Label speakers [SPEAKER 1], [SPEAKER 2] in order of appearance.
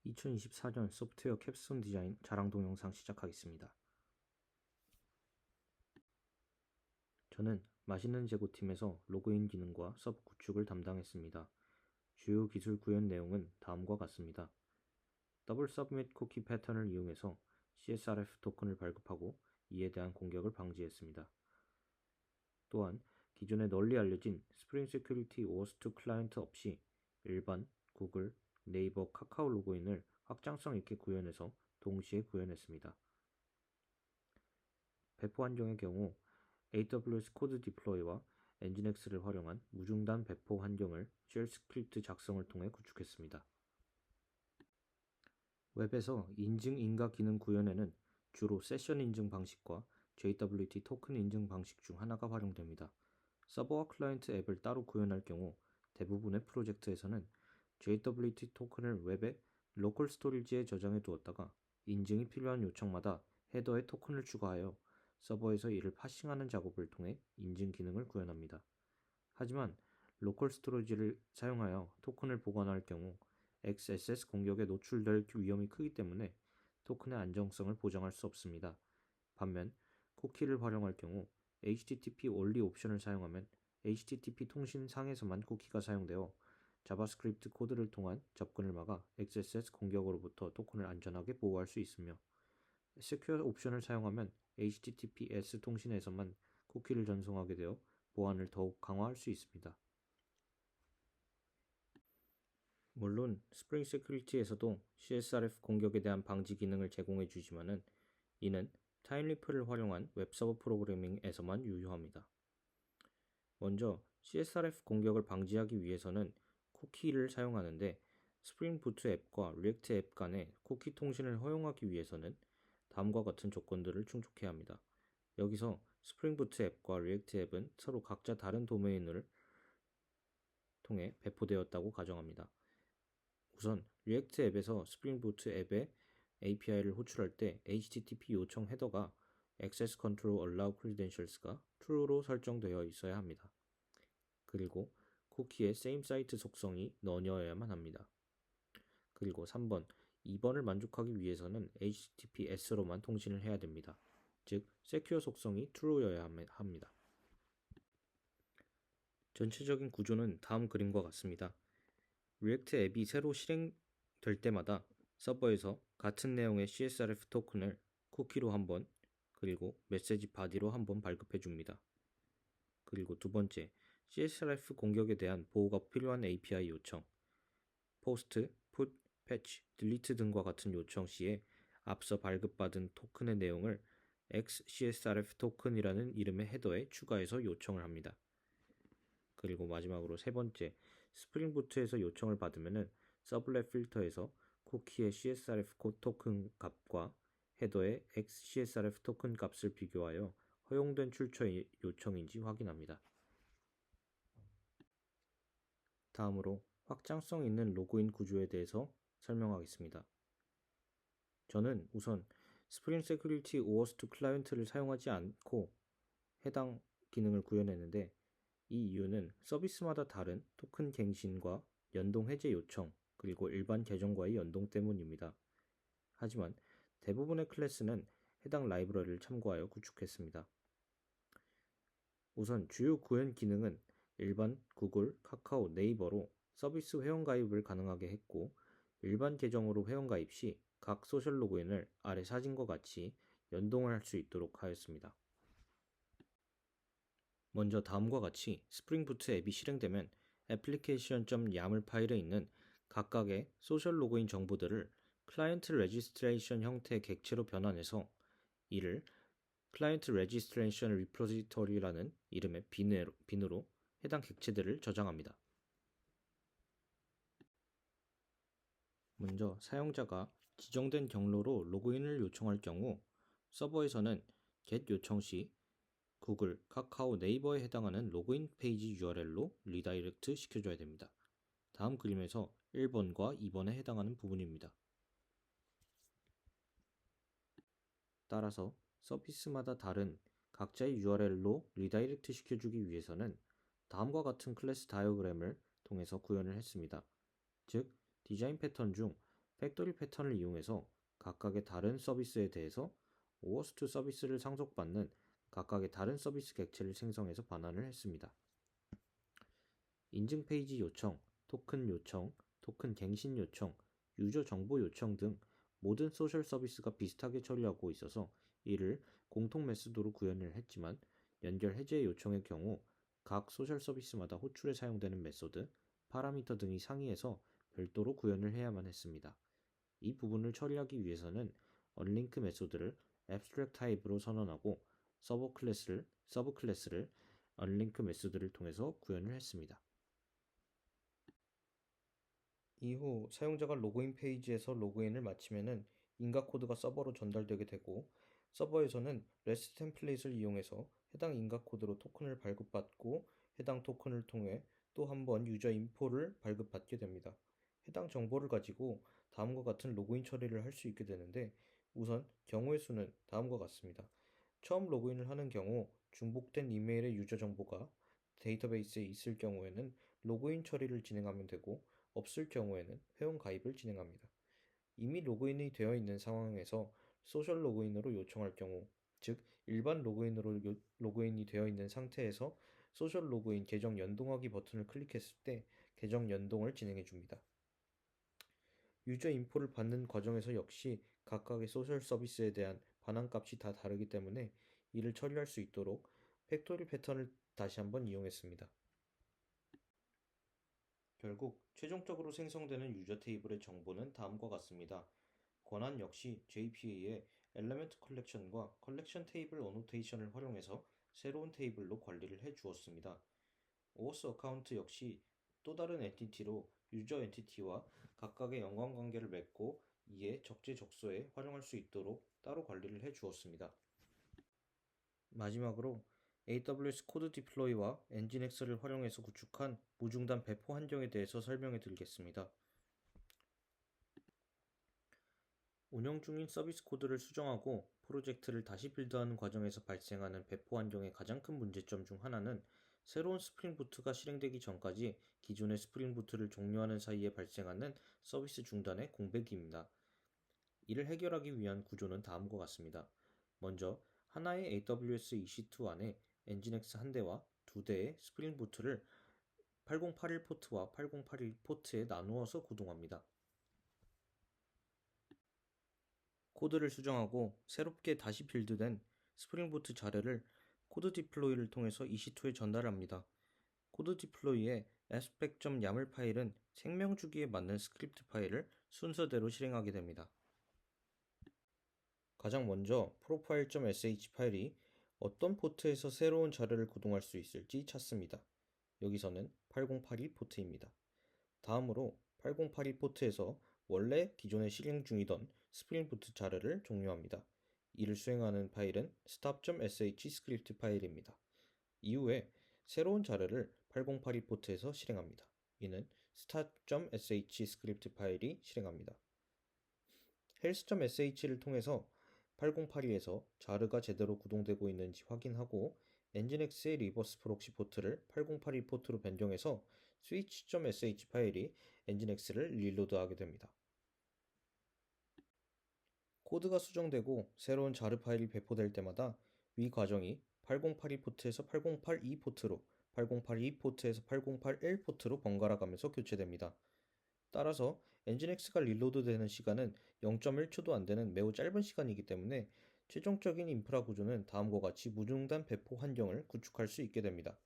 [SPEAKER 1] 2024년 소프트웨어 캡스톤 디자인 자랑 동영상 시작하겠습니다. 저는 맛있는 재고팀에서 로그인 기능과 서브 구축을 담당했습니다. 주요 기술 구현 내용은 다음과 같습니다. 더블 서브밋 쿠키 패턴을 이용해서 CSRF 토큰을 발급하고 이에 대한 공격을 방지했습니다. 또한 기존에 널리 알려진 스프링 세큐리티 OS2 클라이언트 없이 일반, 구글, 네이버, 카카오 로그인을 확장성 있게 구현해서 동시에 구현했습니다. 배포 환경의 경우 AWS 코드 디플로이와 엔진엑스를 활용한 무중단 배포 환경을 쉘 스크립트 작성을 통해 구축했습니다. 웹에서 인증 인가 기능 구현에는 주로 세션 인증 방식과 JWT 토큰 인증 방식 중 하나가 활용됩니다. 서버와 클라이언트 앱을 따로 구현할 경우 대부분의 프로젝트에서는 JWT 토큰을 웹의 로컬 스토리지에 저장해 두었다가 인증이 필요한 요청마다 헤더에 토큰을 추가하여 서버에서 이를 파싱하는 작업을 통해 인증 기능을 구현합니다. 하지만 로컬 스토리지를 사용하여 토큰을 보관할 경우 XSS 공격에 노출될 위험이 크기 때문에 토큰의 안정성을 보장할 수 없습니다. 반면 쿠키를 활용할 경우 HTTP only 옵션을 사용하면 HTTP 통신상에서만 쿠키가 사용되어 자바스크립트 코드를 통한 접근을 막아 XSS 공격으로부터 토큰을 안전하게 보호할 수 있으며 세큐어 옵션을 사용하면 HTTPS 통신에서만 쿠키를 전송하게 되어 보안을 더욱 강화할 수 있습니다. 물론 스프링 세큐리티에서도 CSRF 공격에 대한 방지 기능을 제공해 주지만은 이는 타임리프를 활용한 웹서버 프로그래밍에서만 유효합니다. 먼저 CSRF 공격을 방지하기 위해서는 쿠키를 사용하는데 스프링 부트 앱과 리액트 앱 간의 쿠키 통신을 허용하기 위해서는 다음과 같은 조건들을 충족해야 합니다. 여기서 스프링 부트 앱과 리액트 앱은 서로 각자 다른 도메인을 통해 배포되었다고 가정합니다. 우선 리액트 앱에서 스프링 부트 앱에 API를 호출할 때 HTTP 요청 헤더가 Access Control Allow Credentials가 true로 설정되어 있어야 합니다. 그리고 쿠키의 same site 속성이 none이어야만 합니다. 그리고 3번, 2번을 만족하기 위해서는 HTTPS로만 통신을 해야 됩니다. 즉, secure 속성이 true여야 합니다. 전체적인 구조는 다음 그림과 같습니다. 리액트 앱이 새로 실행될 때마다 서버에서 같은 내용의 CSRF 토큰을 쿠키로 한 번, 그리고 메시지 바디로 한 번 발급해 줍니다. 그리고 두 번째, CSRF 공격에 대한 보호가 필요한 API 요청, 포스트, 풋, 패치, 딜리트 등과 같은 요청 시에 앞서 발급받은 토큰의 내용을 XCSRF 토큰이라는 이름의 헤더에 추가해서 요청을 합니다. 그리고 마지막으로 세 번째, 스프링 부트에서 요청을 받으면은 서블렛 필터에서 쿠키의 CSRF 토큰 값과 헤더의 XCSRF 토큰 값을 비교하여 허용된 출처 요청인지 확인합니다. 다음으로 확장성 있는 로그인 구조에 대해서 설명하겠습니다. 저는 우선 스프링 세큐리티 OS2 클라이언트를 사용하지 않고 해당 기능을 구현했는데 이 이유는 서비스마다 다른 토큰 갱신과 연동 해제 요청, 그리고 일반 계정과의 연동 때문입니다. 하지만 대부분의 클래스는 해당 라이브러리를 참고하여 구축했습니다. 우선 주요 구현 기능은 일반 구글, 카카오, 네이버로 서비스 회원가입을 가능하게 했고 일반 계정으로 회원가입 시 각 소셜 로그인을 아래 사진과 같이 연동을 할 수 있도록 하였습니다. 먼저 다음과 같이 스프링 부트 앱이 실행되면 application.yaml 파일에 있는 각각의 소셜 로그인 정보들을 클라이언트 레지스트레이션 형태의 객체로 변환해서 이를 클라이언트 레지스트레이션 리포지터리라는 이름의 빈으로 해당 객체들을 저장합니다. 먼저 사용자가 지정된 경로로 로그인을 요청할 경우 서버에서는 get 요청 시 구글, 카카오, 네이버에 해당하는 로그인 페이지 URL로 리다이렉트 시켜줘야 됩니다. 다음 그림에서 1번과 2번에 해당하는 부분입니다. 따라서 서비스마다 다른 각자의 URL로 리다이렉트 시켜주기 위해서는 다음과 같은 클래스 다이어그램을 통해서 구현을 했습니다. 즉, 디자인 패턴 중 팩토리 패턴을 이용해서 각각의 다른 서비스에 대해서 OAuth2 서비스를 상속받는 각각의 다른 서비스 객체를 생성해서 반환을 했습니다. 인증 페이지 요청, 토큰 갱신 요청, 유저 정보 요청 등 모든 소셜 서비스가 비슷하게 처리하고 있어서 이를 공통 메소드로 구현을 했지만 연결 해제 요청의 경우 각 소셜 서비스마다 호출에 사용되는 메소드, 파라미터 등이 상이해서 별도로 구현을 해야만 했습니다. 이 부분을 처리하기 위해서는 언링크 메소드를 abstract 타입으로 선언하고 서브 클래스를 언링크 메소드를 통해서 구현을 했습니다. 이후 사용자가 로그인 페이지에서 로그인을 마치면은 인가 코드가 서버로 전달되게 되고 서버에서는 REST 템플릿을 이용해서 해당 인가 코드로 토큰을 발급받고 해당 토큰을 통해 또 한 번 유저 인포를 발급받게 됩니다. 해당 정보를 가지고 다음과 같은 로그인 처리를 할 수 있게 되는데 우선 경우의 수는 다음과 같습니다. 처음 로그인을 하는 경우 중복된 이메일의 유저 정보가 데이터베이스에 있을 경우에는 로그인 처리를 진행하면 되고 없을 경우에는 회원 가입을 진행합니다. 이미 로그인이 되어 있는 상황에서 소셜 로그인으로 요청할 경우, 즉 일반 로그인으로 로그인이 되어 있는 상태에서 소셜 로그인 계정 연동하기 버튼을 클릭했을 때 계정 연동을 진행해 줍니다. 유저 인포를 받는 과정에서 역시 각각의 소셜 서비스에 대한 반환값이 다 다르기 때문에 이를 처리할 수 있도록 팩토리 패턴을 다시 한번 이용했습니다. 결국 최종적으로 생성되는 유저 테이블의 정보는 다음과 같습니다. 권한 역시 JPA의 엘리먼트 컬렉션과 컬렉션 테이블 어노테이션을 활용해서 새로운 테이블로 관리를 해 주었습니다. OAuth 어카운트 역시 또 다른 엔티티로 유저 엔티티와 각각의 연관관계를 맺고 이에 적재적소에 활용할 수 있도록 따로 관리를 해 주었습니다. 마지막으로 AWS 코드 디플로이와 엔진엑스를 활용해서 구축한 무중단 배포 환경에 대해서 설명해 드리겠습니다. 운영 중인 서비스 코드를 수정하고 프로젝트를 다시 빌드하는 과정에서 발생하는 배포 환경의 가장 큰 문제점 중 하나는 새로운 스프링 부트가 실행되기 전까지 기존의 스프링 부트를 종료하는 사이에 발생하는 서비스 중단의 공백입니다. 이를 해결하기 위한 구조는 다음과 같습니다. 먼저 하나의 AWS EC2 안에 엔진엑스 한 대와 두 대의 스프링 부트를 8081 포트와 8081 포트에 나누어서 구동합니다. 코드를 수정하고 새롭게 다시 빌드된 스프링 부트 자료를 코드 디플로이를 통해서 EC2에 전달합니다. 코드 디플로이의 aspect.yaml 파일은 생명 주기에 맞는 스크립트 파일을 순서대로 실행하게 됩니다. 가장 먼저 profile.sh 파일이 어떤 포트에서 새로운 자료를 구동할 수 있을지 찾습니다. 여기서는 8082 포트입니다. 다음으로 8082 포트에서 원래 기존에 실행 중이던 스프링 부트 자료를 종료합니다. 이를 수행하는 파일은 stop.sh 스크립트 파일입니다. 이후에 새로운 자료를 8082 포트에서 실행합니다. 이는 start.sh 스크립트 파일이 실행합니다. health.sh를 통해서 8082에서 자르가 제대로 구동되고 있는지 확인하고 엔진엑스의 리버스 프록시 포트를 8082 포트로 변경해서 switch.sh 파일이 엔진엑스를 릴로드하게 됩니다. 코드가 수정되고 새로운 자르 파일이 배포될 때마다 위 과정이 8082 포트에서 8082 포트로 8082 포트에서 8081 포트로 번갈아 가면서 교체됩니다. 따라서 엔진엑스가 릴로드되는 시간은 0.1초도 안 되는 매우 짧은 시간이기 때문에 최종적인 인프라 구조는 다음과 같이 무중단 배포 환경을 구축할 수 있게 됩니다.